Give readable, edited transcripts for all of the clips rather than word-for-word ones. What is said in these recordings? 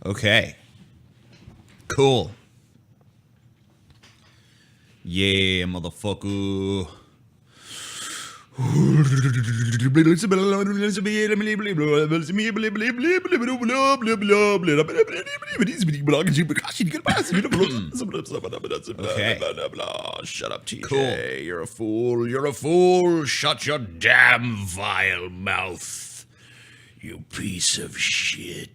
Okay. Cool. Yeah, motherfucker. Okay. Shut up, TJ. Cool. You're a fool. You're a fool. Shut your damn vile mouth. You piece of shit.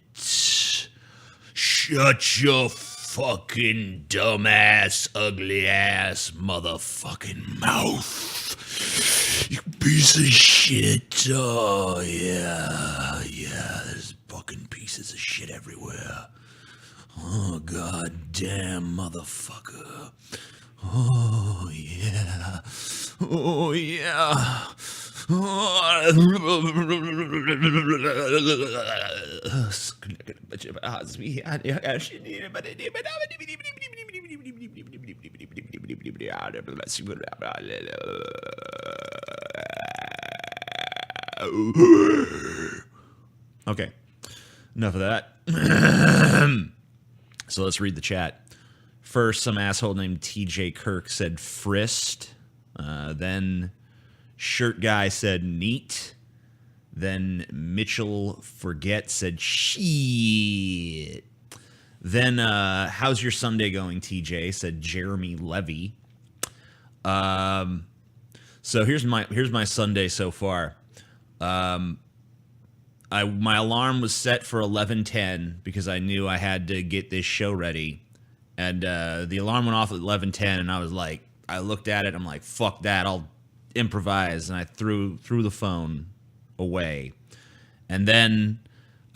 Shut your fucking dumbass, ugly ass motherfucking mouth. You piece of shit. Oh, yeah. Yeah, there's fucking pieces of shit everywhere. Oh, goddamn motherfucker. Oh, yeah. Oh, yeah. Okay. Enough of that. So let's read the chat. First, some asshole named TJ Kirk said frist. Then Shirt Guy said neat. Then Mitchell Forget said shit. Then how's your Sunday going, TJ? Said Jeremy Levy. So here's my Sunday so far. My alarm was set for 11:10 because I knew I had to get this show ready, and the alarm went off at 11:10, and I was like, I looked at it, I'm like, fuck that, I'll improvise, and I threw the phone away, and then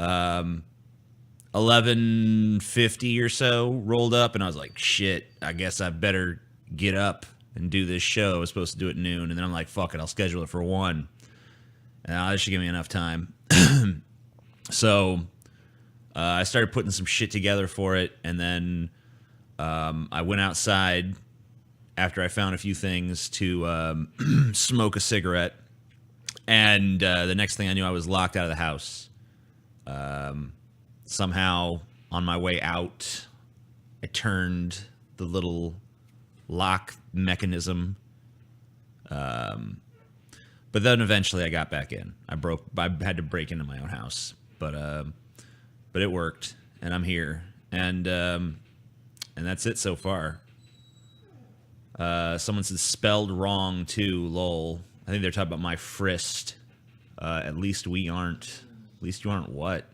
11:50 or so rolled up, and I was like, shit, I guess I better get up and do this show. I was supposed to do it at noon, and then I'm like, fuck it, I'll schedule it for 1. This should give me enough time. So I started putting some shit together for it, and then I went outside after I found a few things to smoke a cigarette, and the next thing I knew, I was locked out of the house. Somehow, on my way out, I turned the little lock mechanism, but then eventually I got back in. I had to break into my own house, but it worked, and I'm here, and that's it so far. Someone said spelled wrong too, lol. I think they're talking about my frist. At least we aren't. At least you aren't what?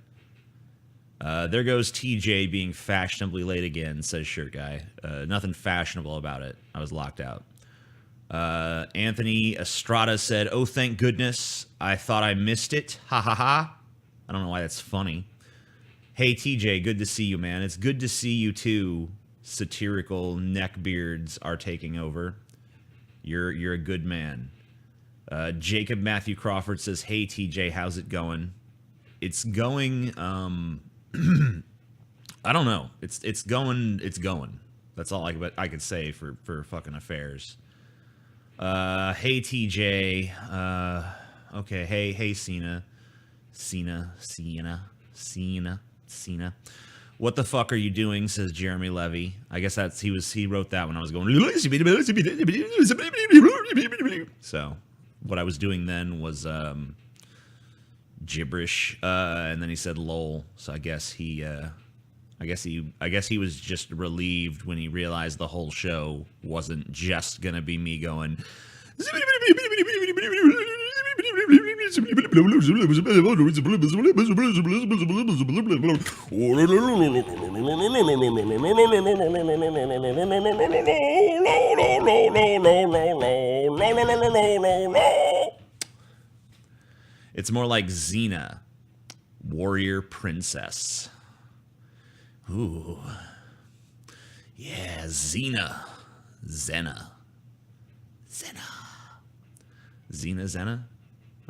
There goes TJ being fashionably late again, says Shirt Guy. Nothing fashionable about it. I was locked out. Anthony Estrada said, oh, thank goodness. I thought I missed it. Ha ha ha. I don't know why that's funny. Hey, TJ, good to see you, man. It's good to see you, too. Satirical neckbeards are taking over. You're a good man. Jacob Matthew Crawford says, hey, TJ, how's it going? It's going, I don't know. It's going. That's all I could say for fucking affairs. Hey, TJ. Okay, hey, Cena. What the fuck are you doing? Says Jeremy Levy. I guess he wrote that when I was going. So what I was doing then was gibberish, and then he said lol. So I guess he was just relieved when he realized the whole show wasn't just gonna be me going. It's more like Xena, warrior princess. Ooh. Yeah, Xena. Xena.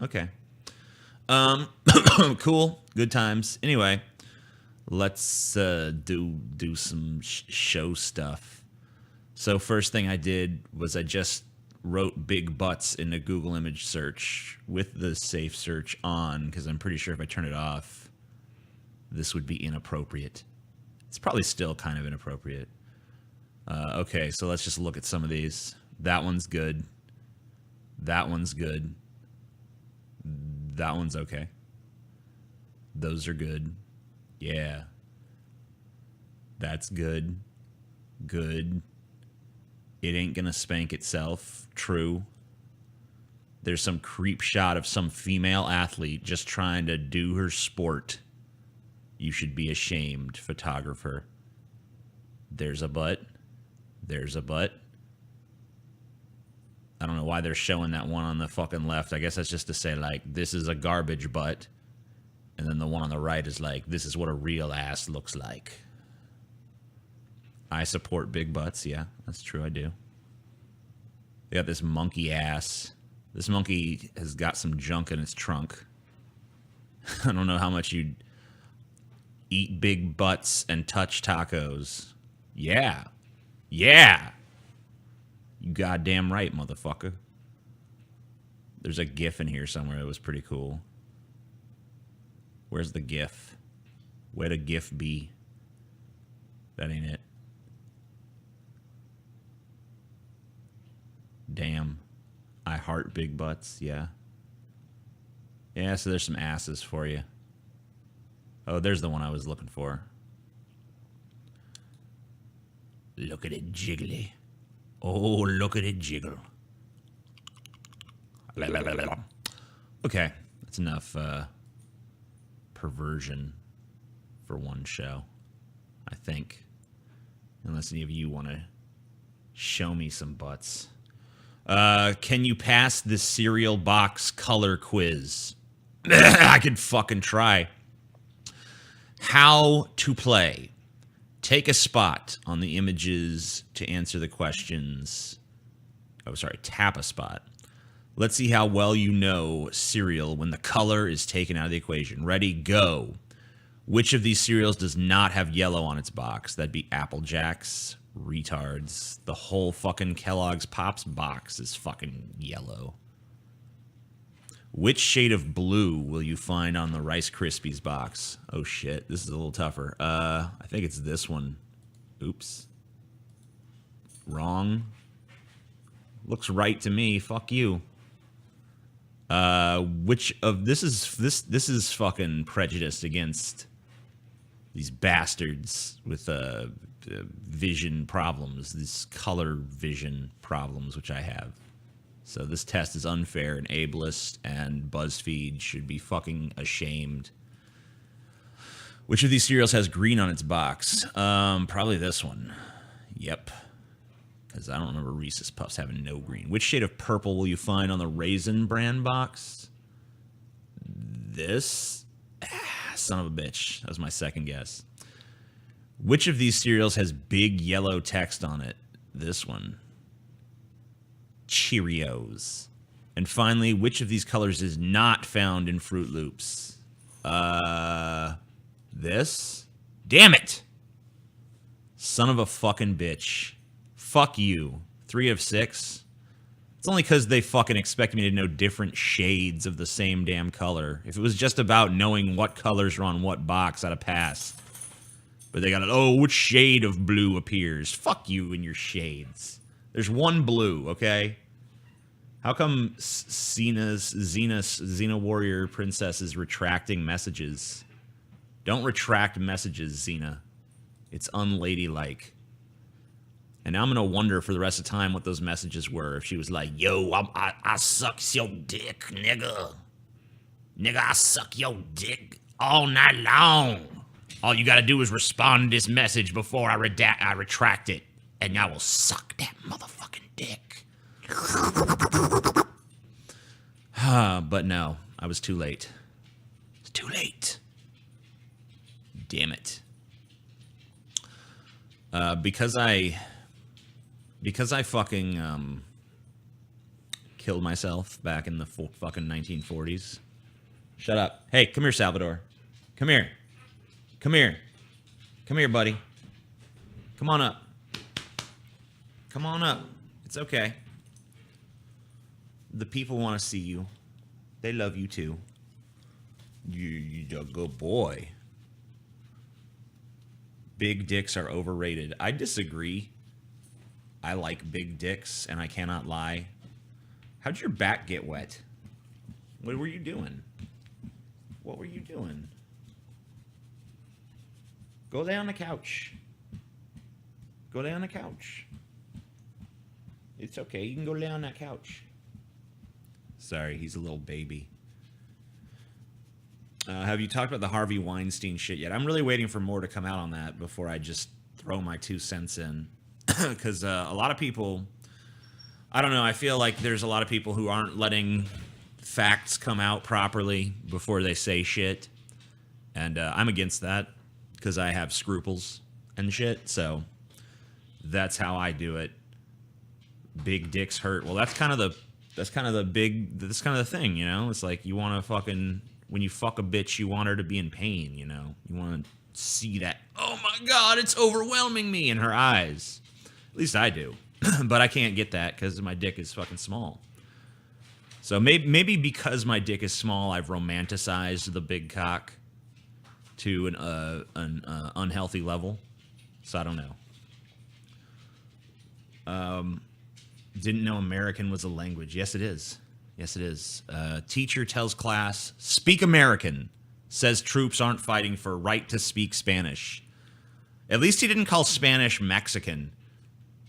Okay. Cool. Good times. Anyway, let's do some show stuff. So first thing I did was I just wrote big butts into Google image search with the safe search on, because I'm pretty sure if I turn it off, this would be inappropriate. It's probably still kind of inappropriate. Okay, so let's just look at some of these. That one's good. That one's good. That one's okay. Those are good. Yeah. That's good. Good. It ain't gonna spank itself. True. There's some creep shot of some female athlete just trying to do her sport. You should be ashamed, photographer. There's a butt. There's a butt. I don't know why they're showing that one on the fucking left. I guess that's just to say, like, this is a garbage butt. And then the one on the right is like, this is what a real ass looks like. I support big butts. Yeah, that's true. I do. They got this monkey ass. This monkey has got some junk in its trunk. I don't know how much you'd eat big butts and touch tacos. Yeah. Yeah. You goddamn right, motherfucker. There's a GIF in here somewhere that was pretty cool. Where's the GIF? Where'd a GIF be? That ain't it. Damn. I heart big butts, yeah. Yeah, so there's some asses for you. Oh, there's the one I was looking for. Look at it jiggly. Oh, look at it jiggle. Okay, that's enough perversion for one show, I think. Unless any of you want to show me some butts. Can you pass the cereal box color quiz? I could fucking try. How to play. Take a spot on the images to answer the questions. Oh, sorry, tap a spot. Let's see how well you know cereal when the color is taken out of the equation. Ready, go. Which of these cereals does not have yellow on its box? That'd be Apple Jacks. Retards. The whole fucking Kellogg's Pops box is fucking yellow. Which shade of blue will you find on the Rice Krispies box? Oh shit, this is a little tougher. I think it's this one. Oops. Wrong. Looks right to me. Fuck you. Which of this is fucking prejudiced against these bastards with vision problems, these color vision problems, which I have. So this test is unfair and ableist, and BuzzFeed should be fucking ashamed. Which of these cereals has green on its box? Probably this one. Yep. Because I don't remember Reese's Puffs having no green. Which shade of purple will you find on the Raisin Bran box? This? Son of a bitch. That was my second guess. Which of these cereals has big yellow text on it? This one. Cheerios. And finally, which of these colors is not found in Fruit Loops? This? Damn it! Son of a fucking bitch. Fuck you. 3 of 6? It's only because they fucking expect me to know different shades of the same damn color. If it was just about knowing what colors are on what box, I'd have passed. But they got it, oh, which shade of blue appears? Fuck you and your shades. There's one blue, okay? How come Xena Warrior Princess is retracting messages? Don't retract messages, Xena. It's unladylike. And now I'm going to wonder for the rest of the time what those messages were. If she was like, yo, I suck your dick, nigga. Nigga, I suck your dick all night long. All you got to do is respond to this message before I retract it. And I will suck that motherfucking dick. But no, I was too late. It's too late. Damn it. Because I fucking killed myself back in the fucking 1940s. Shut up. Hey, come here, Salvador. Come here. Come here. Come here, buddy. Come on up. Come on up. It's okay. The people want to see you. They love you too. You're a good boy. Big dicks are overrated. I disagree. I like big dicks, and I cannot lie. How'd your back get wet? What were you doing? What were you doing? Go lay on the couch. Go lay on the couch. It's okay. You can go lay on that couch. Sorry, he's a little baby. Have you talked about the Harvey Weinstein shit yet? I'm really waiting for more to come out on that before I just throw my 2 cents in. Because a lot of people, I don't know, I feel like there's a lot of people who aren't letting facts come out properly before they say shit. And I'm against that because I have scruples and shit. So that's how I do it. Big dicks hurt. Well, that's kind of the thing, you know? It's like you want to fucking, when you fuck a bitch, you want her to be in pain, you know? You want to see that, oh my God, it's overwhelming me in her eyes. At least I do. But I can't get that because my dick is fucking small. So maybe because my dick is small, I've romanticized the big cock to an unhealthy level. So I don't know. Didn't know American was a language. Yes, it is. Yes, it is. Teacher tells class, speak American. Says troops aren't fighting for right to speak Spanish. At least he didn't call Spanish Mexican.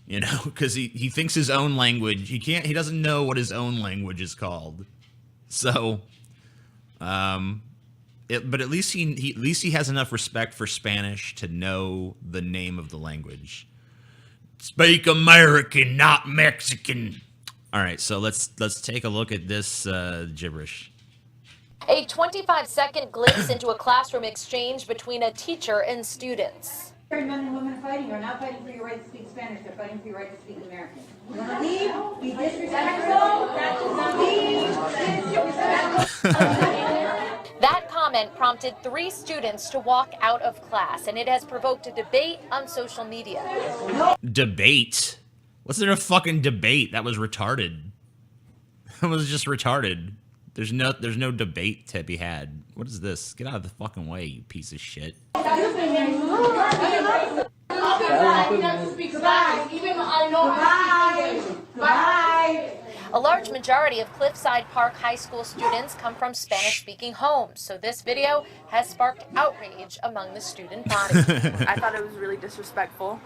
You know, because he thinks his own language. He doesn't know what his own language is called. So, but at least he has enough respect for Spanish to know the name of the language. Speak American, not Mexican. All right, so let's take a look at this gibberish. A 25-second glimpse into a classroom exchange between a teacher and students. Men and women fighting are not fighting for your right to speak Spanish, they're fighting for your right to speak American. You want to leave? Be disrespectful? That comment prompted 3 students to walk out of class, and it has provoked a debate on social media. Debate? What's there a fucking debate? That was retarded. That was just retarded. There's no debate to be had. What is this? Get out of the fucking way, you piece of shit. A large majority of Cliffside Park High School students come from Spanish-speaking homes, so this video has sparked outrage among the student body. I thought it was really disrespectful.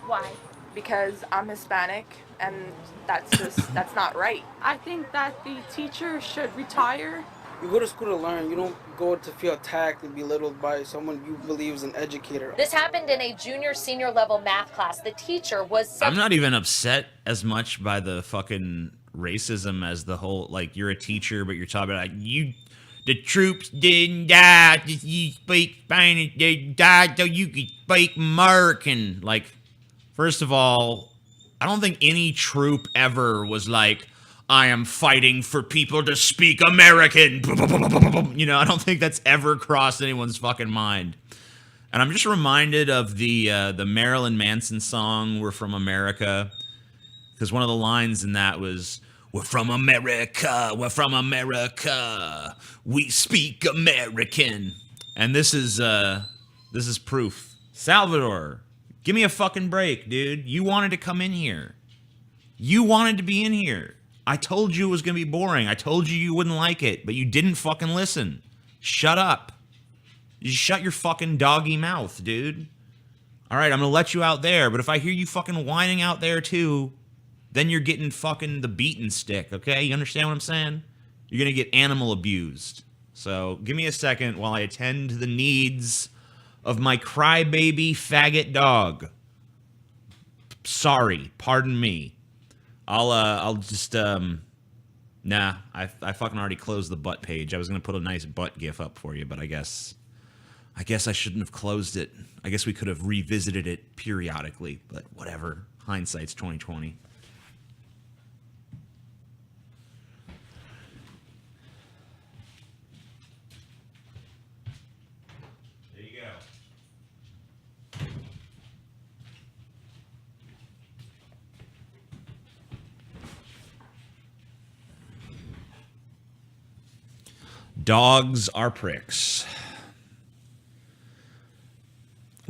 Why? Because I'm Hispanic, and that's not right. I think that the teacher should retire. You go to school to learn. You don't go to feel attacked and belittled by someone you believe is an educator. This happened in a junior-senior level math class. The teacher was... I'm not even upset as much by the fucking racism as the whole, like, you're a teacher, but you're talking about, like, the troops didn't die, you speak Spanish, they died so you could speak American. Like, first of all, I don't think any troop ever was like, I am fighting for people to speak American. You know, I don't think that's ever crossed anyone's fucking mind. And I'm just reminded of the Marilyn Manson song, We're From America. Because one of the lines in that was, we're from America, we speak American. And this is proof. Salvador, give me a fucking break, dude. You wanted to come in here. You wanted to be in here. I told you it was going to be boring. I told you you wouldn't like it, but you didn't fucking listen. Shut up. You shut your fucking doggy mouth, dude. All right, I'm going to let you out there, but if I hear you fucking whining out there too, then you're getting fucking the beaten stick, okay? You understand what I'm saying? You're going to get animal abused. So give me a second while I attend to the needs of my crybaby faggot dog. Sorry, pardon me. I'll just, nah, I fucking already closed the butt page. I was going to put a nice butt gif up for you, but I guess I shouldn't have closed it. I guess we could have revisited it periodically, but whatever. Hindsight's 2020. There you go. Dogs are pricks.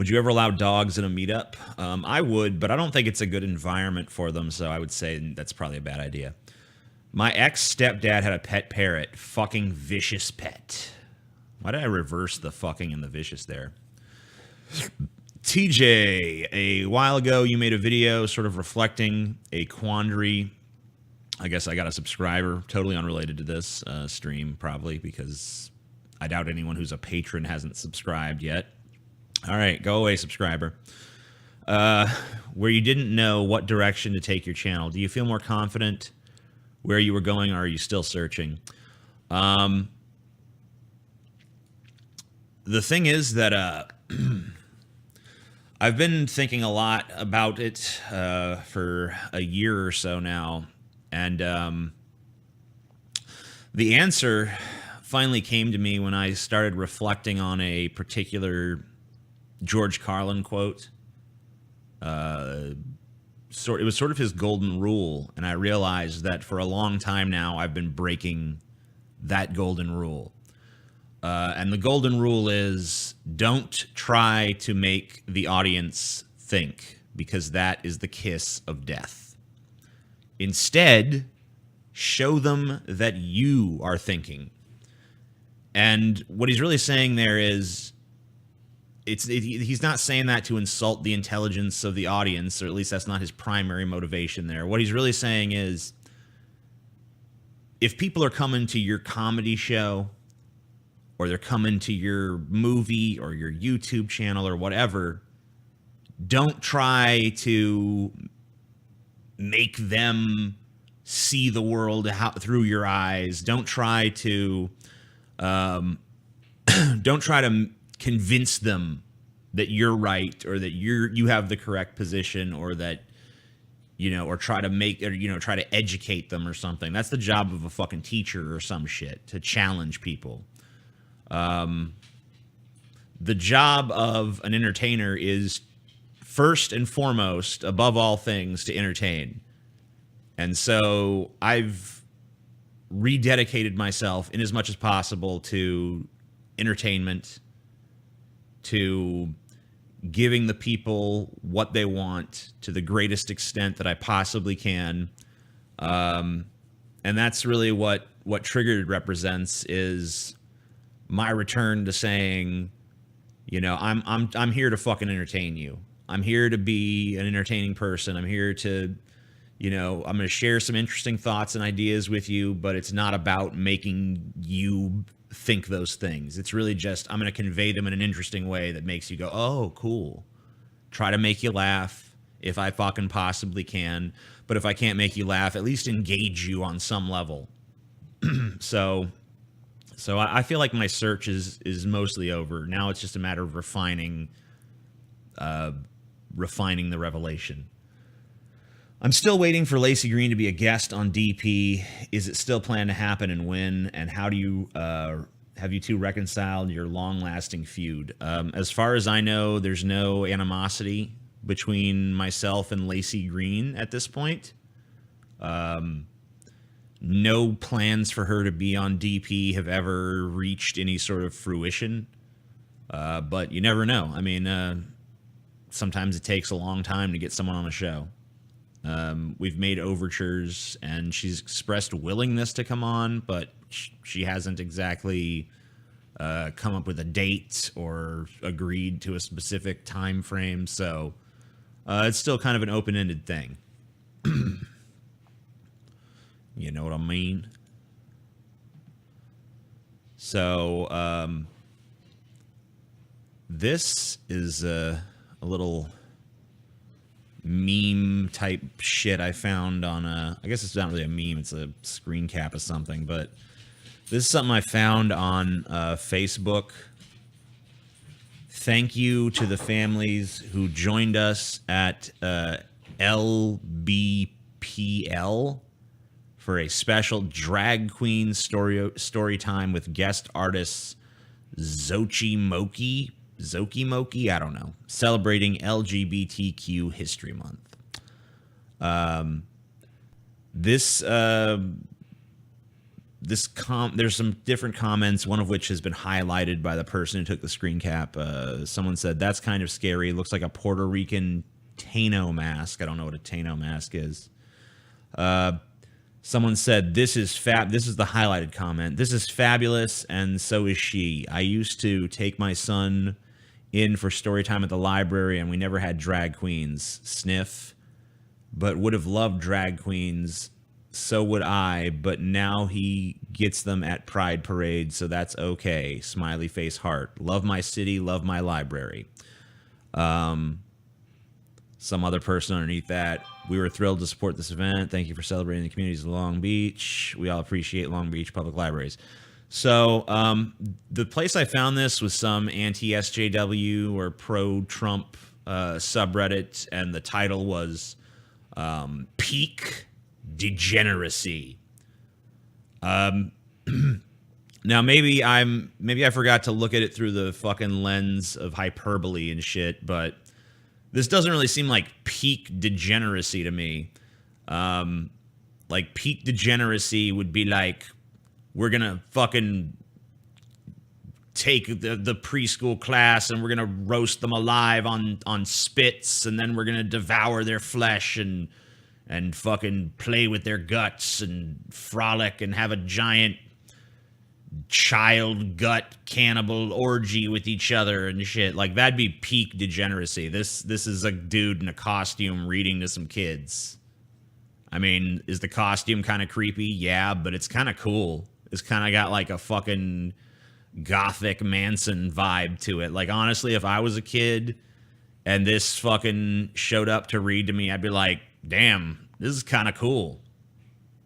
Would you ever allow dogs in a meetup? I would, but I don't think it's a good environment for them, so I would say that's probably a bad idea. My ex-stepdad had a pet parrot. Fucking vicious pet. Why did I reverse the fucking and the vicious there? TJ, a while ago you made a video sort of reflecting a quandary. I guess I got a subscriber, totally unrelated to this stream, probably, because I doubt anyone who's a patron hasn't subscribed yet. All right, go away, subscriber. Where you didn't know what direction to take your channel. Do you feel more confident where you were going, or are you still searching? The thing is that I've been thinking a lot about it for a year or so now, and the answer finally came to me when I started reflecting on a particular George Carlin quote. It was sort of his golden rule, and I realized that for a long time now I've been breaking that golden rule. And the golden rule is, don't try to make the audience think, because that is the kiss of death. Instead, show them that you are thinking. And what he's really saying there is, he's not saying that to insult the intelligence of the audience, or at least that's not his primary motivation there. What he's really saying is, if people are coming to your comedy show, or they're coming to your movie or your YouTube channel or whatever, don't try to make them see the world through your eyes. Don't try to convince them that you're right, or that you have the correct position, or that, or try to educate them or something. That's the job of a fucking teacher or some shit, to challenge people. The job of an entertainer is, first and foremost, above all things, to entertain. And so I've rededicated myself in as much as possible to entertainment, to giving the people what they want to the greatest extent that I possibly can. And that's really what Triggered represents, is my return to saying, I'm here to fucking entertain you. I'm here to be an entertaining person. I'm here to, I'm going to share some interesting thoughts and ideas with you, but it's not about making you think those things. It's really just, I'm going to convey them in an interesting way that makes you go, oh, cool. Try to make you laugh if I fucking possibly can. But if I can't make you laugh, at least engage you on some level. So I feel like my search is mostly over. Now it's just a matter of refining the revelation. I'm still waiting for Lacey Green to be a guest on DP. Is it still planned to happen, and when? And how do you have you two reconciled your long-lasting feud? As far as I know, there's no animosity between myself and Lacey Green at this point. No plans for her to be on DP have ever reached any sort of fruition. But you never know. I mean, sometimes it takes a long time to get someone on a show. We've made overtures, and she's expressed willingness to come on, but she hasn't exactly come up with a date or agreed to a specific time frame. So it's still kind of an open-ended thing. You know what I mean? So this is a little meme type shit I found on I guess it's not really a meme, it's a screen cap of something, but this is something I found on Facebook. Thank you to the families who joined us at LBPL for a special drag queen story time with guest artists Zoki Moki, I don't know, celebrating LGBTQ History Month. there's some different comments, one of which has been highlighted by the person who took the screen cap. Someone said, that's kind of scary. Looks like a Puerto Rican Tano mask. I don't know what a Tano mask is. Someone said, this is the highlighted comment. This is fabulous, and so is she. I used to take my son in for story time at the library, and we never had drag queens. Sniff. But would have loved drag queens. So would I, but now he gets them at Pride Parade, so that's okay. Smiley face heart. Love my city, love my library. Some other person underneath that. We were thrilled to support this event. Thank you for celebrating the communities of Long Beach. We all appreciate Long Beach Public Libraries. So the place I found this was some anti-SJW or pro-Trump subreddit, and the title was Peak Degeneracy. Now maybe I forgot to look at it through the fucking lens of hyperbole and shit, but this doesn't really seem like peak degeneracy to me. Like peak degeneracy would be like, we're gonna fucking take the preschool class and we're gonna roast them alive on spits, and then we're gonna devour their flesh and fucking play with their guts and frolic and have a giant child gut cannibal orgy with each other and shit. Like, that'd be peak degeneracy. This is a dude in a costume reading to some kids. I mean, is the costume kind of creepy? Yeah, but it's kind of cool. It's kind of got like a fucking gothic Manson vibe to it. Like, honestly, if I was a kid and this fucking showed up to read to me, I'd be like, damn, this is kind of cool.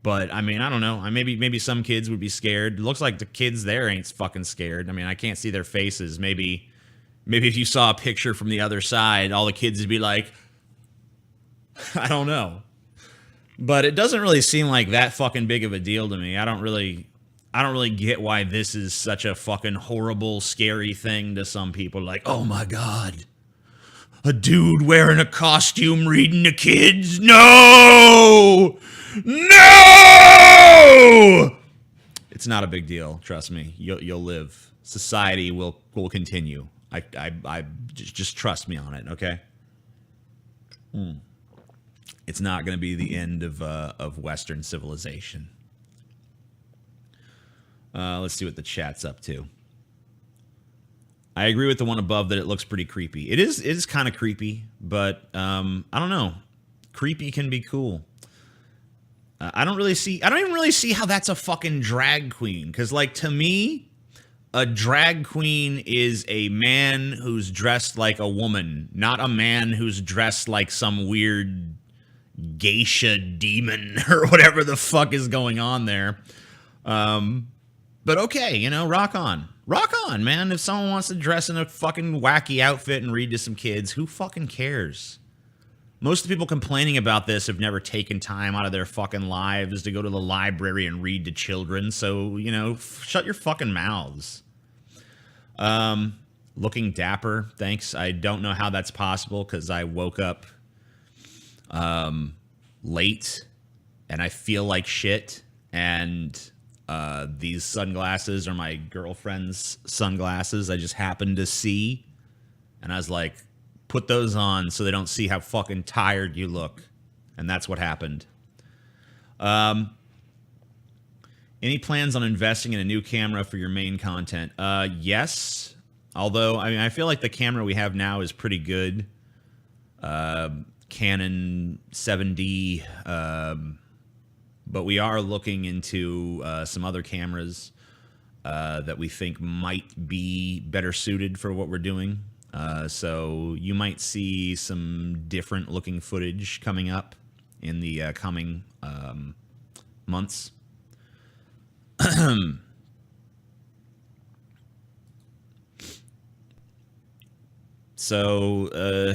But, I mean, I don't know. Maybe some kids would be scared. It looks like the kids there ain't fucking scared. I mean, I can't see their faces. Maybe if you saw a picture from the other side, all the kids would be like, I don't know. But it doesn't really seem like that fucking big of a deal to me. I don't really get why this is such a fucking horrible, scary thing to some people. Like, oh my God, a dude wearing a costume reading to kids? No! No! It's not a big deal. Trust me. You'll live. Society will continue. I just trust me on it. Okay. It's not going to be the end of Western civilization. Let's see what the chat's up to. I agree with the one above that it looks pretty creepy. It is kind of creepy, but I don't know. Creepy can be cool. I don't even really see how that's a fucking drag queen. Because, like, to me, a drag queen is a man who's dressed like a woman, not a man who's dressed like some weird geisha demon or whatever the fuck is going on there. But okay, you know, rock on. Rock on, man. If someone wants to dress in a fucking wacky outfit and read to some kids, who fucking cares? Most of the people complaining about this have never taken time out of their fucking lives to go to the library and read to children. So, you know, shut your fucking mouths. Looking dapper. Thanks. I don't know how that's possible because I woke up late and I feel like shit. And these sunglasses are my girlfriend's sunglasses. I just happened to see. And I was like, put those on so they don't see how fucking tired you look. And that's what happened. Any plans on investing in a new camera for your main content? Yes. Although, I mean, I feel like the camera we have now is pretty good. Canon 7D. But we are looking into some other cameras that we think might be better suited for what we're doing. So you might see some different looking footage coming up in the coming months. So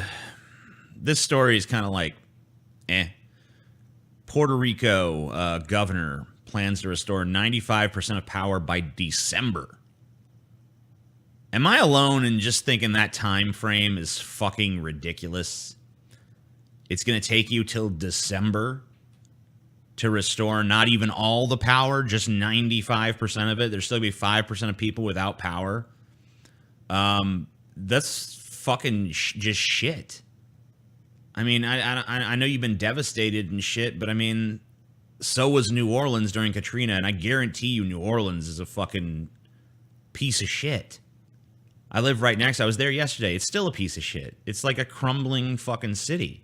this story is kind of like, Puerto Rico governor plans to restore 95% of power by December. Am I alone in just thinking that time frame is fucking ridiculous? It's going to take you till December to restore not even all the power, just 95% of it. There's still gonna be 5% of people without power. That's fucking just shit. I mean, I know you've been devastated and shit, but I mean, so was New Orleans during Katrina, and I guarantee you New Orleans is a fucking piece of shit. I live right next. I was there yesterday. It's still a piece of shit. It's like a crumbling fucking city.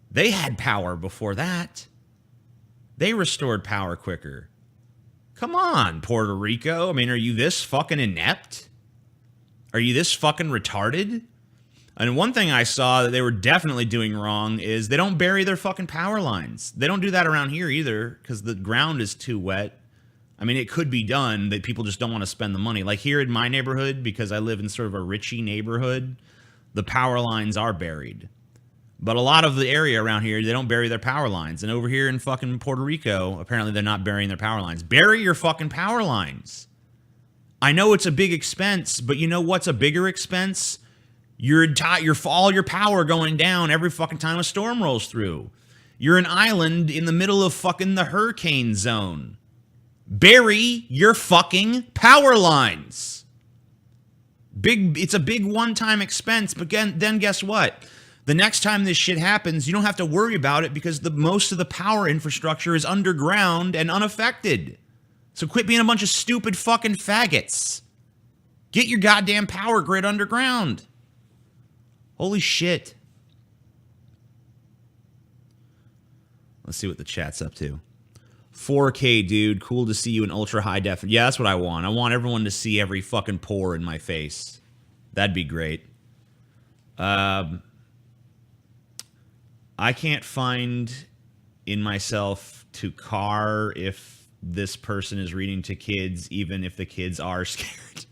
They had power before that. They restored power quicker. Come on, Puerto Rico. I mean, are you this fucking inept? Are you this fucking retarded? And one thing I saw that they were definitely doing wrong is they don't bury their fucking power lines. They don't do that around here either because the ground is too wet. I mean, it could be done, that people just don't want to spend the money. Like here in my neighborhood, because I live in sort of a richy neighborhood, the power lines are buried. But a lot of the area around here, they don't bury their power lines. And over here in fucking Puerto Rico, apparently they're not burying their power lines. Bury your fucking power lines. I know it's a big expense, but you know what's a bigger expense? All your power going down every fucking time a storm rolls through. You're an island in the middle of fucking the hurricane zone. Bury your fucking power lines. It's a big one-time expense, but then guess what? The next time this shit happens, you don't have to worry about it because most of the power infrastructure is underground and unaffected. So quit being a bunch of stupid fucking faggots. Get your goddamn power grid underground. Holy shit. Let's see what the chat's up to. 4K, dude. Cool to see you in ultra high def. Yeah, that's what I want. I want everyone to see every fucking pore in my face. That'd be great. I can't find in myself to car if this person is reading to kids, even if the kids are scared.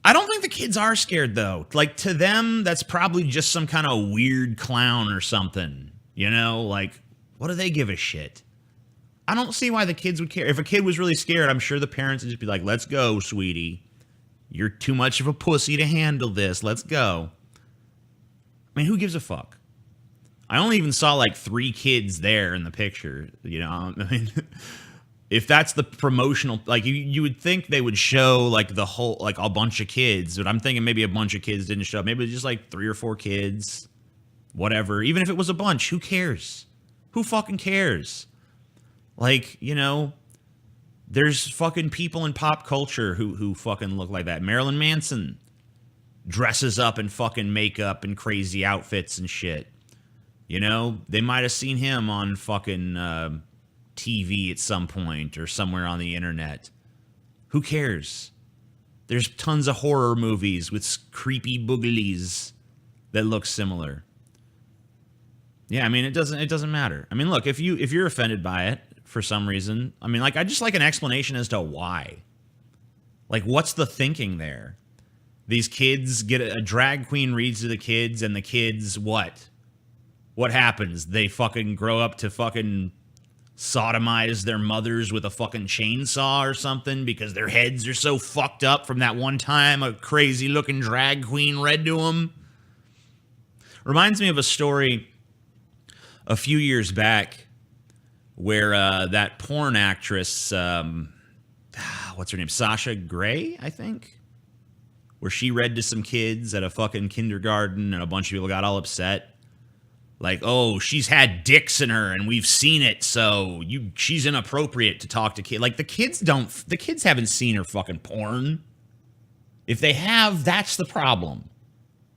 I don't think the kids are scared, though. Like, to them, that's probably just some kind of weird clown or something. You know? Like, what do they give a shit? I don't see why the kids would care. If a kid was really scared, I'm sure the parents would just be like, let's go, sweetie. You're too much of a pussy to handle this. Let's go. I mean, who gives a fuck? I only even saw, like, 3 kids there in the picture. You know? I mean... If that's the promotional, like you would think they would show like the whole, like a bunch of kids, but I'm thinking maybe a bunch of kids didn't show up. Maybe it was just like 3 or 4 kids, whatever. Even if it was a bunch, who cares? Who fucking cares? Like, you know, there's fucking people in pop culture who fucking look like that. Marilyn Manson dresses up in fucking makeup and crazy outfits and shit. You know, they might have seen him on fucking, TV at some point or somewhere on the internet. Who cares? There's tons of horror movies with creepy booglies that look similar. Yeah, I mean, it doesn't matter. I mean, look, if you're offended by it for some reason, I mean, like, I just like an explanation as to why. Like, what's the thinking there? These kids get a drag queen reads to the kids, and the kids what? What happens? They fucking grow up to fucking sodomize their mothers with a fucking chainsaw or something because their heads are so fucked up from that one time a crazy looking drag queen read to them. Reminds me of a story a few years back where that porn actress, what's her name? Sasha Grey, I think, where she read to some kids at a fucking kindergarten and a bunch of people got all upset. Like, oh, she's had dicks in her and we've seen it, so she's inappropriate to talk to kids. Like, the kids haven't seen her fucking porn. If they have, that's the problem.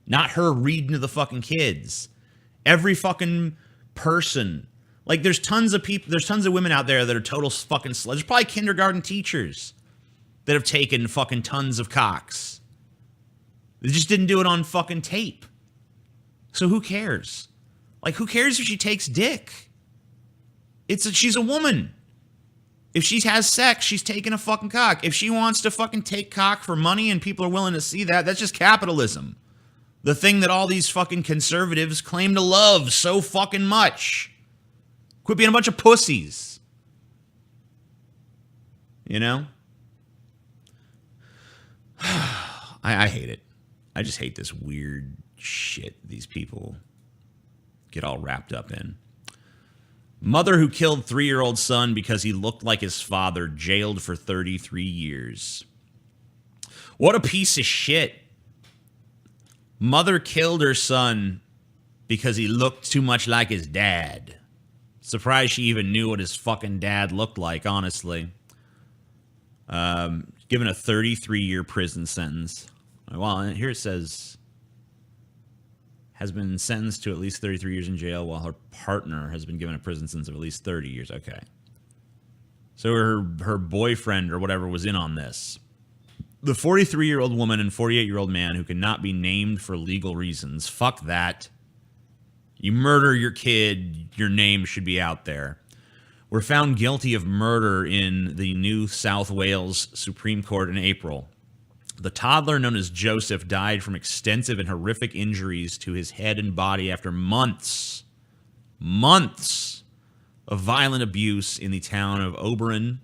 Not her reading to the fucking kids. Every fucking person. Like, there's tons of women out there that are total fucking sluts. There's probably kindergarten teachers that have taken fucking tons of cocks. They just didn't do it on fucking tape. So who cares? Like, who cares if she takes dick? She's a woman. If she has sex, she's taking a fucking cock. If she wants to fucking take cock for money and people are willing to see that, that's just capitalism. The thing that all these fucking conservatives claim to love so fucking much. Quit being a bunch of pussies. You know? I hate it. I just hate this weird shit these people get all wrapped up in. Mother who killed 3-year-old son because he looked like his father, jailed for 33 years. What a piece of shit. Mother killed her son because he looked too much like his dad. Surprised she even knew what his fucking dad looked like, honestly. Given a 33-year prison sentence. Well, here it says, has been sentenced to at least 33 years in jail, while her partner has been given a prison sentence of at least 30 years. Okay. So her boyfriend or whatever was in on this. The 43-year-old woman and 48-year-old man who cannot be named for legal reasons. Fuck that. You murder your kid, your name should be out there. Were found guilty of murder in the New South Wales Supreme Court in April. The toddler, known as Joseph, died from extensive and horrific injuries to his head and body after months of violent abuse in the town of Oberon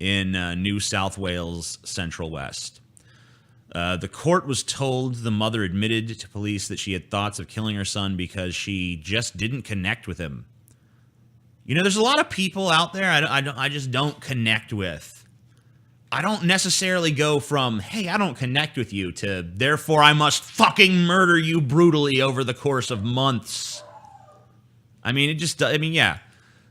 in New South Wales, Central West. The court was told the mother admitted to police that she had thoughts of killing her son because she just didn't connect with him. You know, there's a lot of people out there I just don't connect with. I don't necessarily go from, hey, I don't connect with you, to, therefore I must fucking murder you brutally over the course of months. I mean, yeah.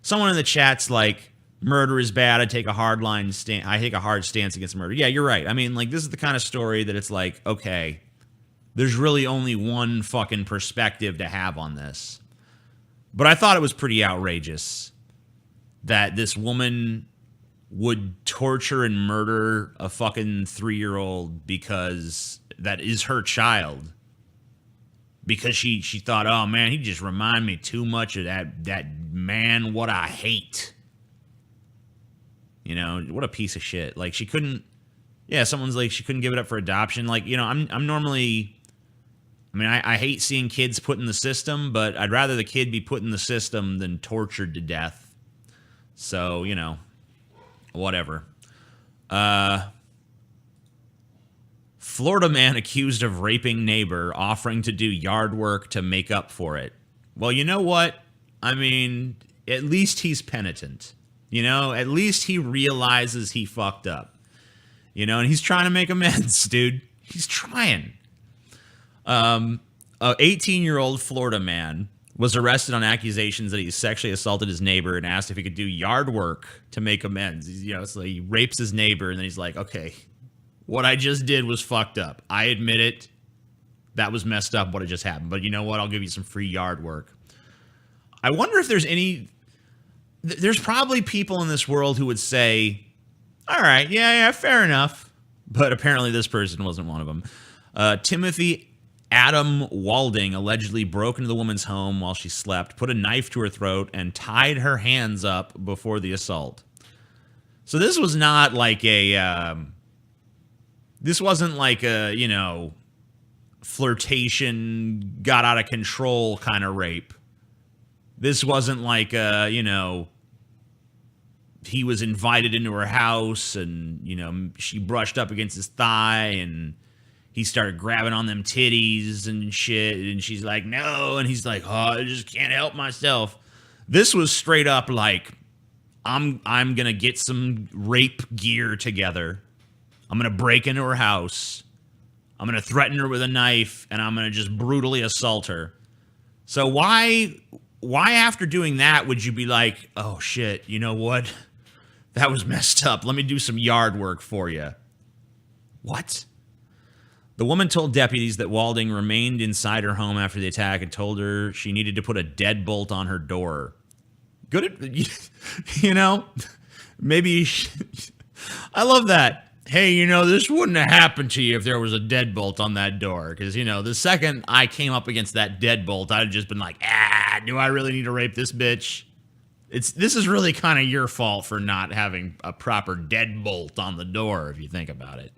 Someone in the chat's like, murder is bad. I take a hard stance against murder. Yeah, you're right. I mean, like, this is the kind of story that it's like, okay, there's really only one fucking perspective to have on this. But I thought it was pretty outrageous that this woman would torture and murder a fucking 3-year-old because that is her child. Because she thought, oh man, he just remind me too much of that man what I hate. You know, what a piece of shit. Like, she couldn't, yeah, someone's like, she couldn't give it up for adoption. Like, you know, I'm normally, I mean, I hate seeing kids put in the system, but I'd rather the kid be put in the system than tortured to death. So, you know, whatever. Florida man accused of raping neighbor offering to do yard work to make up for it. Well, you know what? I mean, at least he's penitent. You know, at least he realizes he fucked up. You know, and he's trying to make amends, dude. He's trying. A 18-year-old Florida man was arrested on accusations that he sexually assaulted his neighbor and asked if he could do yard work to make amends. You know, so he rapes his neighbor, and then he's like, okay, what I just did was fucked up. I admit it. That was messed up, what had just happened. But you know what? I'll give you some free yard work. I wonder if there's any... There's probably people in this world who would say, all right, yeah, fair enough. But apparently this person wasn't one of them. Timothy Adam Walding allegedly broke into the woman's home while she slept, put a knife to her throat, and tied her hands up before the assault. So this was not like a... this wasn't like a, you know, flirtation, got out of control kind of rape. This wasn't like, you know, he was invited into her house and, you know, she brushed up against his thigh and he started grabbing on them titties and shit. And she's like, no. And he's like, oh, I just can't help myself. This was straight up like, I'm going to get some rape gear together. I'm going to break into her house. I'm going to threaten her with a knife and I'm going to just brutally assault her. So why after doing that would you be like, oh shit, you know what? That was messed up. Let me do some yard work for you. What? The woman told deputies that Walding remained inside her home after the attack and told her she needed to put a deadbolt on her door. Good, you know, maybe, I love that. Hey, you know, this wouldn't have happened to you if there was a deadbolt on that door. Because, you know, the second I came up against that deadbolt, I'd just been like, do I really need to rape this bitch? This is really kind of your fault for not having a proper deadbolt on the door, if you think about it.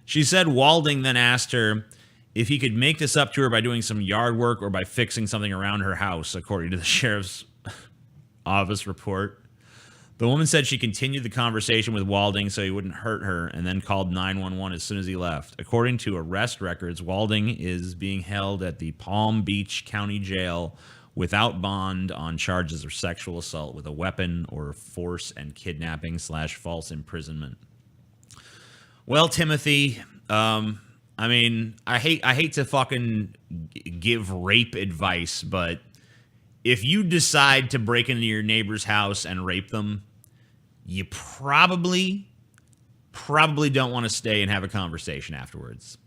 She said Walding then asked her if he could make this up to her by doing some yard work or by fixing something around her house, according to the sheriff's office report. The woman said she continued the conversation with Walding so he wouldn't hurt her and then called 911 as soon as he left. According to arrest records, Walding is being held at the Palm Beach County Jail without bond on charges of sexual assault with a weapon or force and kidnapping / false imprisonment. Well, Timothy, I mean, I hate to fucking give rape advice, but if you decide to break into your neighbor's house and rape them, you probably don't want to stay and have a conversation afterwards.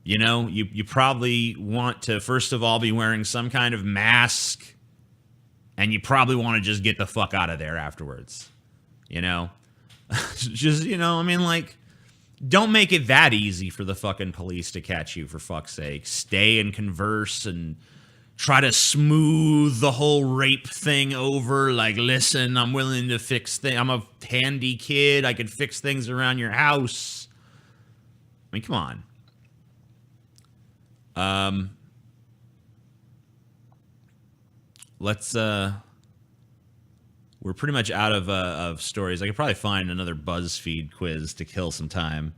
You know, you probably want to, first of all, be wearing some kind of mask, and you probably want to just get the fuck out of there afterwards. You know? Just, you know, I mean, like, don't make it that easy for the fucking police to catch you, for fuck's sake. Stay and converse and try to smooth the whole rape thing over. Like, listen, I'm willing to fix things. I'm a handy kid. I can fix things around your house. I mean, come on. Let's, we're pretty much out of stories. I could probably find another BuzzFeed quiz to kill some time.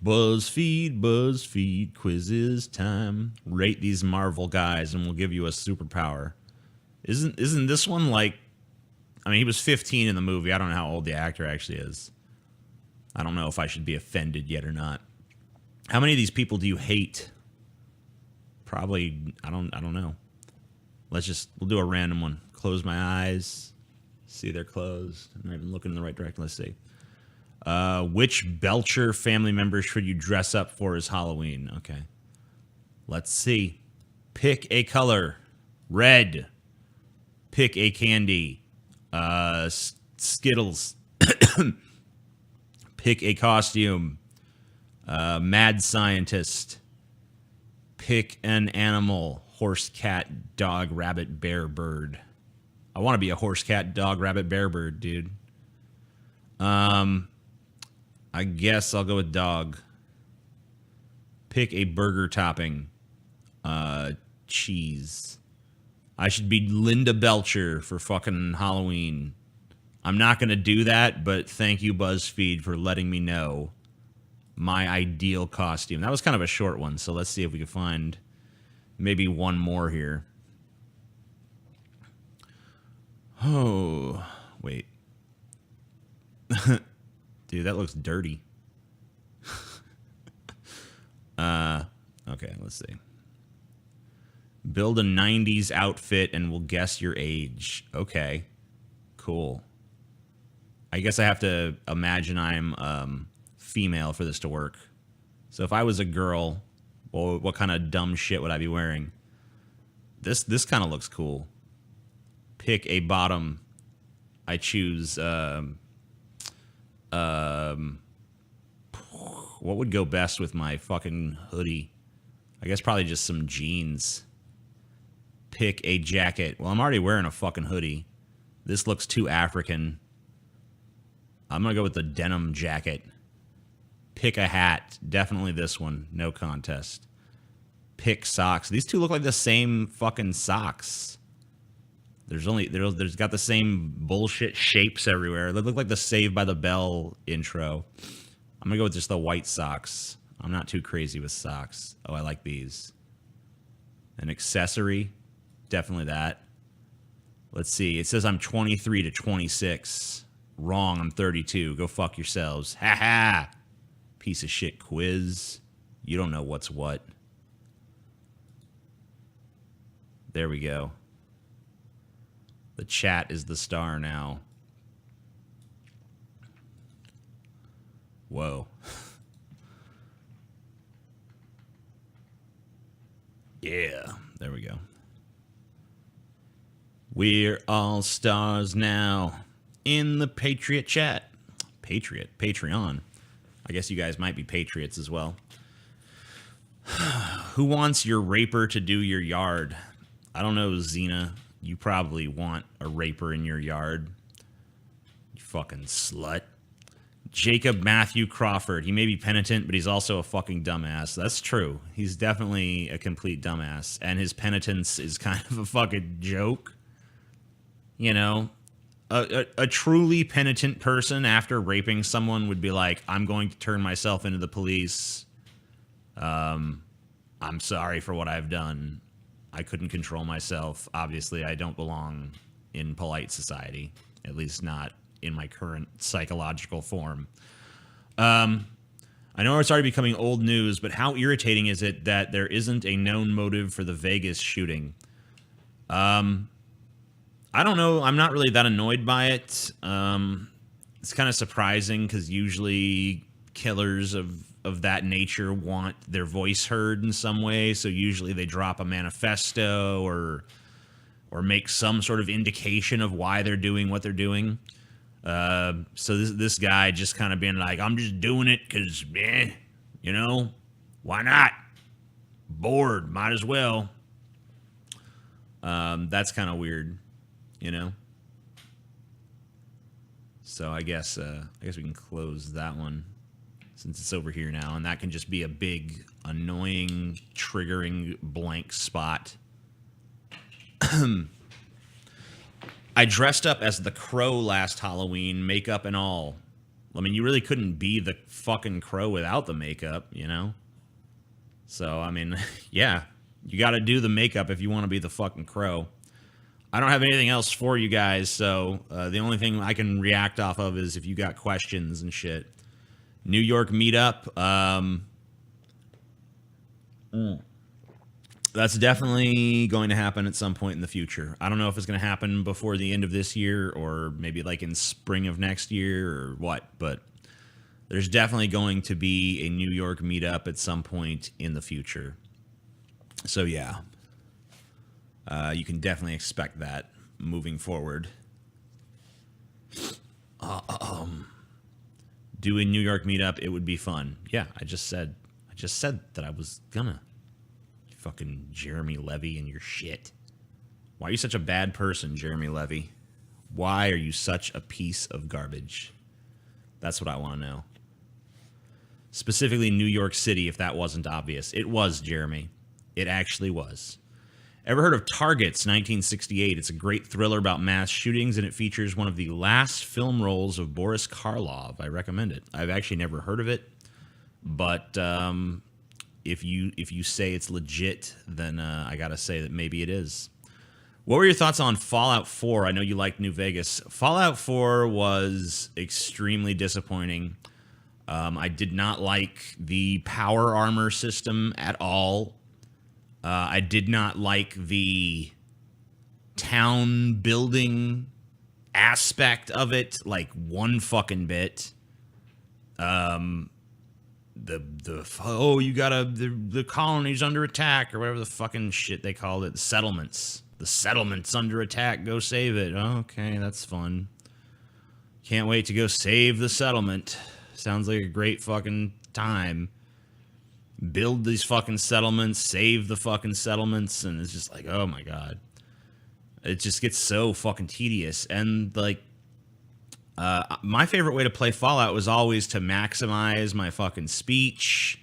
BuzzFeed quizzes time. Rate these Marvel guys and we'll give you a superpower. Isn't this one like, I mean, he was 15 in the movie. I don't know how old the actor actually is. I don't know if I should be offended yet or not. How many of these people do you hate? Probably, I don't know. We'll do a random one. Close my eyes. See, they're closed. I'm not even looking in the right direction. Let's see. Which Belcher family member should you dress up for as Halloween? Okay. Let's see. Pick a color. Red. Pick a candy. Skittles. Pick a costume. Mad scientist. Pick an animal. Horse, cat, dog, rabbit, bear, bird. I want to be a horse, cat, dog, rabbit, bear, bird, dude. I guess I'll go with dog. Pick a burger topping. Cheese. I should be Linda Belcher for fucking Halloween. I'm not going to do that, but thank you, BuzzFeed, for letting me know my ideal costume. That was kind of a short one, so let's see if we can find maybe one more here. Oh, wait. Dude, that looks dirty. Okay, let's see. Build a 90s outfit and we'll guess your age. Okay, cool. I guess I have to imagine I'm female for this to work. So if I was a girl, well, what kind of dumb shit would I be wearing? This kind of looks cool. Pick a bottom. I choose what would go best with my fucking hoodie? I guess probably just some jeans. Pick a jacket. Well, I'm already wearing a fucking hoodie. This looks too African. I'm gonna go with the denim jacket. Pick a hat. Definitely this one. No contest. Pick socks. These two look like the same fucking socks. There's got the same bullshit shapes everywhere. They look like the Saved by the Bell intro. I'm gonna go with just the white socks. I'm not too crazy with socks. Oh, I like these. An accessory. Definitely that. Let's see. It says I'm 23 to 26. Wrong, I'm 32. Go fuck yourselves. Ha ha! Piece of shit quiz. You don't know what's what. There we go. The chat is the star now. Whoa. Yeah, there we go. We're all stars now in the Patriot chat. Patreon. I guess you guys might be patriots as well. Who wants your raper to do your yard? I don't know, Xena. You probably want a raper in your yard. You fucking slut. Jacob Matthew Crawford. He may be penitent, but he's also a fucking dumbass. That's true. He's definitely a complete dumbass. And his penitence is kind of a fucking joke. You know? A truly penitent person after raping someone would be like, I'm going to turn myself into the police. I'm I'm sorry for what I've done. I couldn't control myself. Obviously, I don't belong in polite society, at least not in my current psychological form. I know it's already becoming old news, but how irritating is it that there isn't a known motive for the Vegas shooting? I don't know. I'm not really that annoyed by it. It's kind of surprising because usually killers of that nature want their voice heard in some way. So usually they drop a manifesto or make some sort of indication of why they're doing what they're doing. So this guy just kind of being like, I'm just doing it because, you know, why not? Bored, might as well. That's kind of weird, you know? So I guess we can close that one since it's over here now, and that can just be a big, annoying, triggering blank spot. I dressed up as the Crow last Halloween, makeup and all. I mean, you really couldn't be the fucking Crow without the makeup, you know? So, I mean, yeah, you got to do the makeup if you want to be the fucking Crow. I don't have anything else for you guys, so the only thing I can react off of is if you got questions and shit. New York meetup. That's definitely going to happen at some point in the future. I don't know if it's going to happen before the end of this year or maybe like in spring of next year or what, but there's definitely going to be a New York meetup at some point in the future. So yeah, you can definitely expect that moving forward. Do a New York meetup, it would be fun. Yeah, I just said that I was gonna. Fucking Jeremy Levy and your shit. Why are you such a bad person, Jeremy Levy? Why are you such a piece of garbage? That's what I want to know. Specifically New York City, if that wasn't obvious. It was, Jeremy. It actually was. Ever heard of Targets, 1968? It's a great thriller about mass shootings, and it features one of the last film roles of Boris Karloff. I recommend it. I've actually never heard of it, but if you say it's legit, then I gotta say that maybe it is. What were your thoughts on Fallout 4? I know you liked New Vegas. Fallout 4 was extremely disappointing. I did not like the power armor system at all. I did not like the town building aspect of it, like one fucking bit. You gotta, the colony's under attack, or whatever the fucking shit they called it, the settlements under attack, go save it. Okay, that's fun. Can't wait to go save the settlement. Sounds like a great fucking time. Build these fucking settlements, save the fucking settlements, and it's just like, oh my god. It just gets so fucking tedious. And like, my favorite way to play Fallout was always to maximize my fucking speech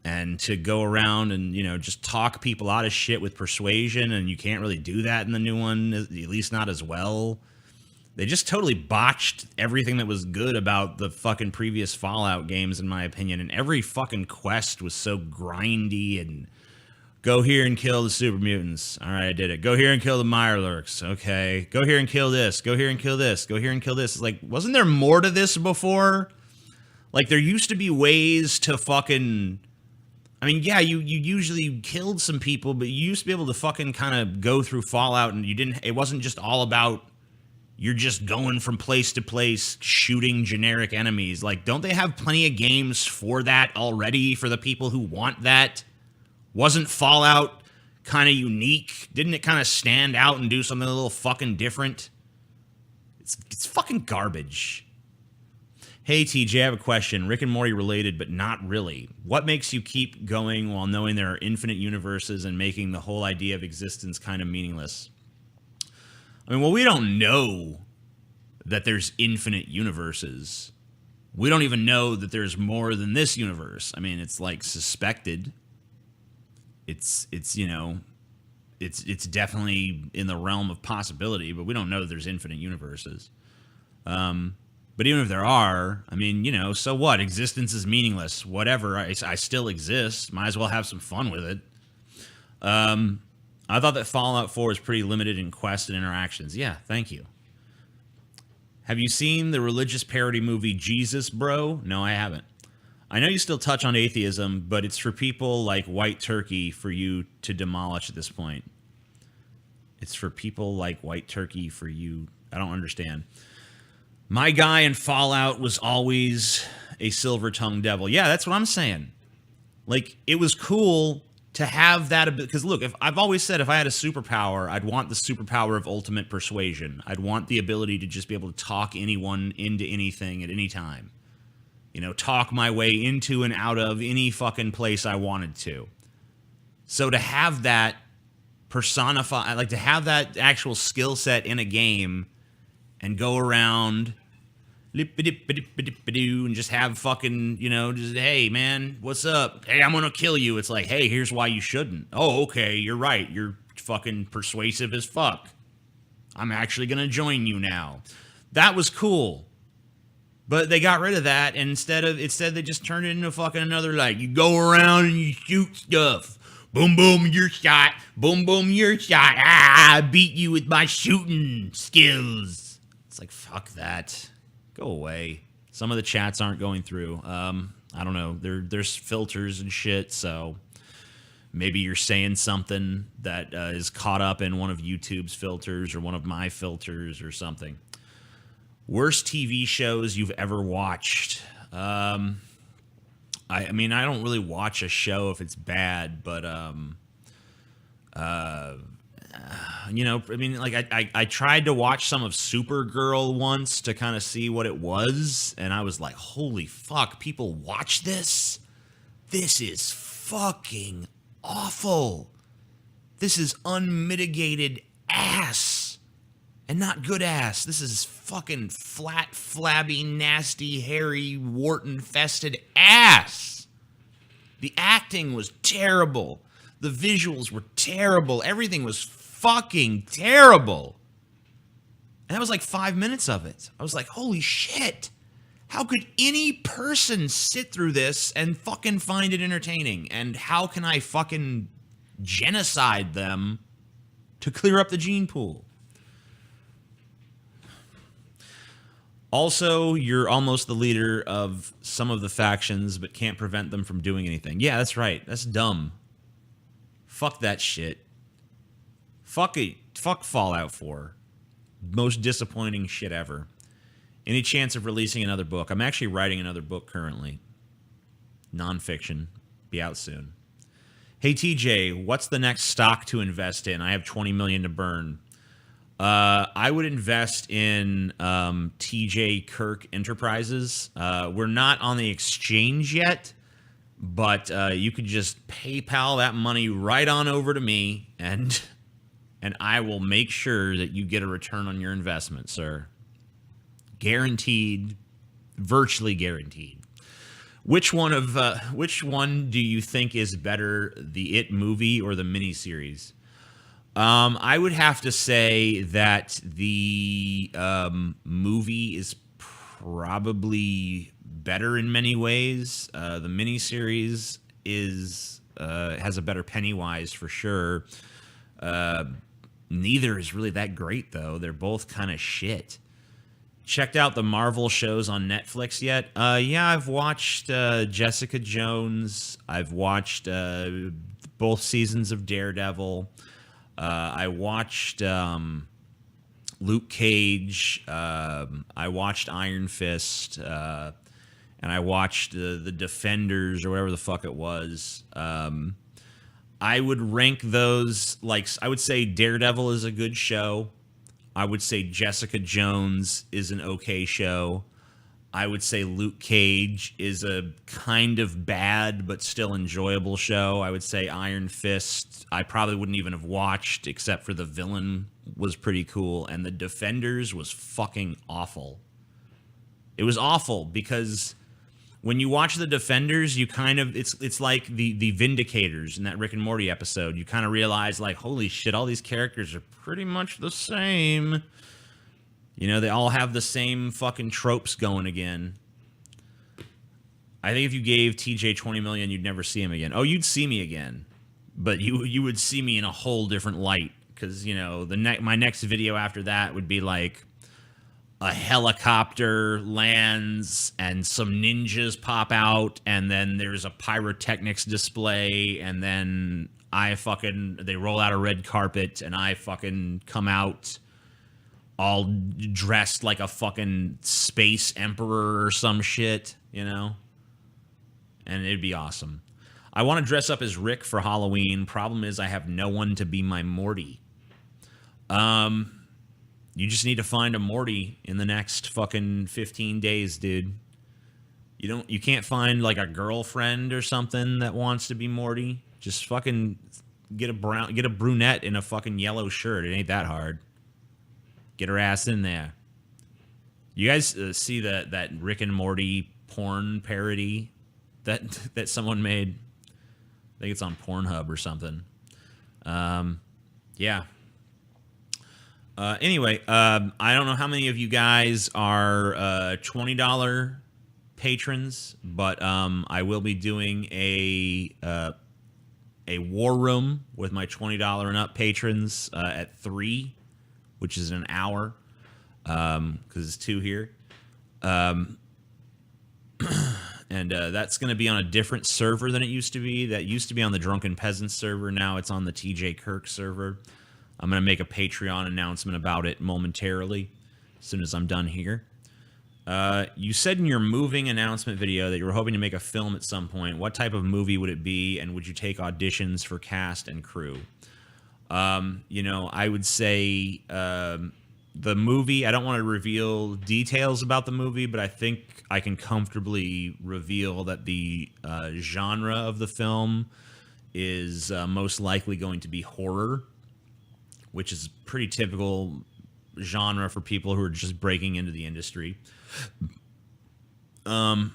and to go around and, you know, just talk people out of shit with persuasion, and you can't really do that in the new one, at least not as well. They just totally botched everything that was good about the fucking previous Fallout games, in my opinion, and every fucking quest was so grindy and go here and kill the super mutants. All right, I did it. Go here and kill the Mirelurks. Okay. Go here and kill this. Go here and kill this. Go here and kill this. It's like, wasn't there more to this before? Like, there used to be ways to fucking... I mean, yeah, you usually killed some people, but you used to be able to fucking kind of go through Fallout, and it wasn't just all about you're just going from place to place shooting generic enemies. Like, don't they have plenty of games for that already for the people who want that? Wasn't Fallout kind of unique? Didn't it kind of stand out and do something a little fucking different? It's fucking garbage. Hey, TJ, I have a question. Rick and Morty related, but not really. What makes you keep going while knowing there are infinite universes and making the whole idea of existence kind of meaningless? I mean, well, we don't know that there's infinite universes. We don't even know that there's more than this universe. I mean, it's like suspected. It's you know, it's definitely in the realm of possibility, but we don't know that there's infinite universes. But even if there are, I mean, you know, so what? Existence is meaningless. Whatever. I still exist. Might as well have some fun with it. I thought that Fallout 4 is pretty limited in quests and interactions. Yeah, thank you. Have you seen the religious parody movie Jesus, Bro? No, I haven't. I know you still touch on atheism, but it's for people like White Turkey for you to demolish at this point. It's for people like White Turkey for you. I don't understand. My guy in Fallout was always a silver-tongued devil. Yeah, that's what I'm saying. Like, it was cool to have that, because look, if I've always said if I had a superpower, I'd want the superpower of ultimate persuasion. I'd want the ability to just be able to talk anyone into anything at any time. You know, talk my way into and out of any fucking place I wanted to. So to have that personify, like to have that actual skill set in a game and go around and just have fucking, you know, just, hey, man, what's up? Hey, I'm going to kill you. It's like, hey, here's why you shouldn't. Oh, okay, you're right. You're fucking persuasive as fuck. I'm actually going to join you now. That was cool. But they got rid of that, and instead they just turned it into fucking another, like, you go around and you shoot stuff. Boom, boom, you're shot. Boom, boom, you're shot. Ah, I beat you with my shooting skills. It's like, fuck that. Go away. Some of the chats aren't going through. I don't know. There's filters and shit, so maybe you're saying something that is caught up in one of YouTube's filters or one of my filters or something. Worst TV shows you've ever watched. I mean, I don't really watch a show if it's bad, but you know, I mean, like I tried to watch some of Supergirl once to kind of see what it was, and I was like, holy fuck, people watch this? This is fucking awful. This is unmitigated ass. And not good ass. This is fucking flat, flabby, nasty, hairy, wart-infested ass. The acting was terrible. The visuals were terrible. Everything was fucking terrible. And that was like 5 minutes of it. I was like, holy shit. How could any person sit through this and fucking find it entertaining? And how can I fucking genocide them to clear up the gene pool? Also, you're almost the leader of some of the factions, but can't prevent them from doing anything. Yeah, that's right. That's dumb. Fuck that shit. Fuck it. Fuck Fallout 4. Most disappointing shit ever. Any chance of releasing another book? I'm actually writing another book currently. Nonfiction. Be out soon. Hey, TJ, what's the next stock to invest in? I have $20 million to burn. I would invest in TJ Kirk Enterprises. We're not on the exchange yet, but you could just PayPal that money right on over to me, and I will make sure that you get a return on your investment, sir. Guaranteed, virtually guaranteed. Which one do you think is better, the It movie or the miniseries? I would have to say that the movie is probably better in many ways. The miniseries has a better Pennywise for sure. Neither is really that great though. They're both kind of shit. Checked out the Marvel shows on Netflix yet? Yeah, I've watched Jessica Jones. I've watched both seasons of Daredevil. I watched Luke Cage. I watched Iron Fist. And I watched the Defenders or whatever the fuck it was. I would rank those, like, I would say Daredevil is a good show. I would say Jessica Jones is an okay show. I would say Luke Cage is a kind of bad but still enjoyable show. I would say Iron Fist I probably wouldn't even have watched, except for the villain was pretty cool. And the Defenders was fucking awful. It was awful because when you watch the Defenders, you kind of, it's like the Vindicators in that Rick and Morty episode. You kind of realize, like, holy shit, all these characters are pretty much the same. You know, they all have the same fucking tropes going again. I think if you gave TJ 20 million, you'd never see him again. Oh, you'd see me again, but you would see me in a whole different light, because, you know, my next video after that would be like a helicopter lands and some ninjas pop out, and then there's a pyrotechnics display, and then they roll out a red carpet, and I fucking come out all dressed like a fucking space emperor or some shit, you know? And it'd be awesome. I want to dress up as Rick for Halloween. Problem is I have no one to be my Morty. You just need to find a Morty in the next fucking 15 days, dude. You can't find like a girlfriend or something that wants to be Morty. Just fucking get a brunette in a fucking yellow shirt. It ain't that hard. Get her ass in there. You guys see that Rick and Morty porn parody that someone made? I think it's on Pornhub or something. Yeah. Anyway, I don't know how many of you guys are $20 patrons, but I will be doing a war room with my $20 and up patrons at 3, which is an hour, because it's 2 here. And that's going to be on a different server than it used to be. That used to be on the Drunken Peasants server. Now it's on the TJ Kirk server. I'm going to make a Patreon announcement about it momentarily as soon as I'm done here. You said in your moving announcement video that you were hoping to make a film at some point. What type of movie would it be, and would you take auditions for cast and crew? You know, I would say the movie, I don't want to reveal details about the movie, but I think I can comfortably reveal that the genre of the film is most likely going to be horror, which is pretty typical genre for people who are just breaking into the industry. You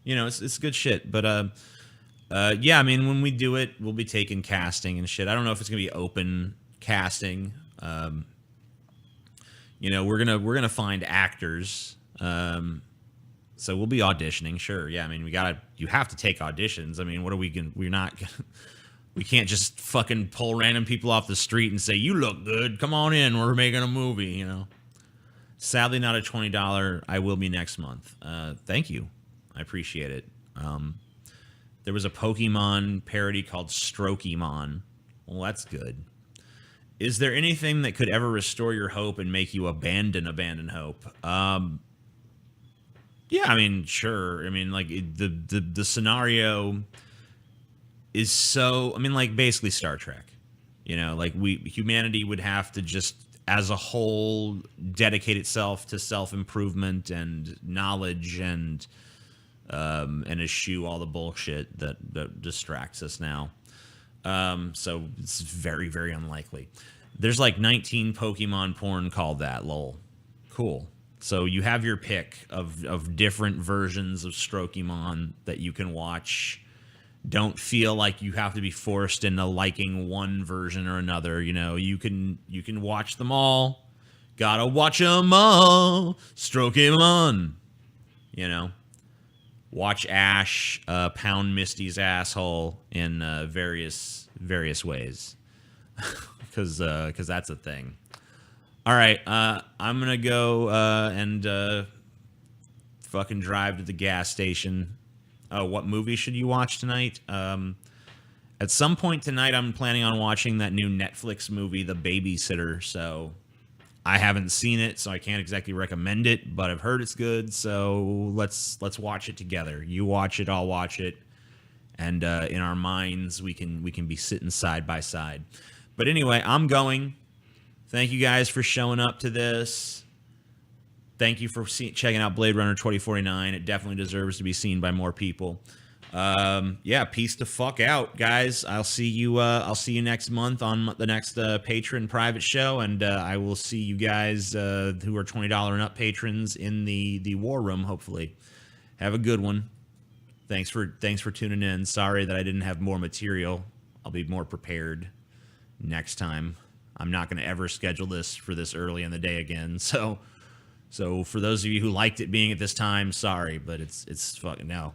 know, it's good shit, but yeah, I mean, when we do it, we'll be taking casting and shit. I don't know if it's gonna be open casting. You know, we're gonna find actors. So we'll be auditioning, sure. Yeah, I mean, you have to take auditions. I mean, we can't just fucking pull random people off the street and say, you look good, come on in, we're making a movie, you know. Sadly, not a $20. I will be next month. Thank you. I appreciate it. There was a Pokemon parody called Strokemon. Well, that's good. Is there anything that could ever restore your hope and make you abandon hope? Yeah, I mean, sure. I mean, like, the scenario is so... I mean, like, basically Star Trek. You know, like, humanity would have to just, as a whole, dedicate itself to self-improvement and knowledge and eschew all the bullshit that distracts us now. So it's very, very unlikely. There's like 19 Pokemon porn called that, lol. Cool. So you have your pick of different versions of Strokemon that you can watch. Don't feel like you have to be forced into liking one version or another. You know, you can watch them all. Gotta watch them all. Strokemon. You know, watch Ash pound Misty's asshole in various ways, because that's a thing. All right, I'm gonna go and fucking drive to the gas station. What movie should you watch tonight? At some point tonight, I'm planning on watching that new Netflix movie, The Babysitter. So I haven't seen it, so I can't exactly recommend it, but I've heard it's good. So let's watch it together. You watch it, I'll watch it, and in our minds, we can be sitting side by side. But anyway, I'm going. Thank you guys for showing up to this. Thank you for checking out Blade Runner 2049. It definitely deserves to be seen by more people. Yeah, peace the fuck out, guys. I'll see you next month on the next patron private show, and I will see you guys who are $20 and up patrons in the war room. Hopefully, have a good one. Thanks for tuning in. Sorry that I didn't have more material. I'll be more prepared next time. I'm not going to ever schedule this for this early in the day again. So for those of you who liked it being at this time, sorry, but it's fucking no.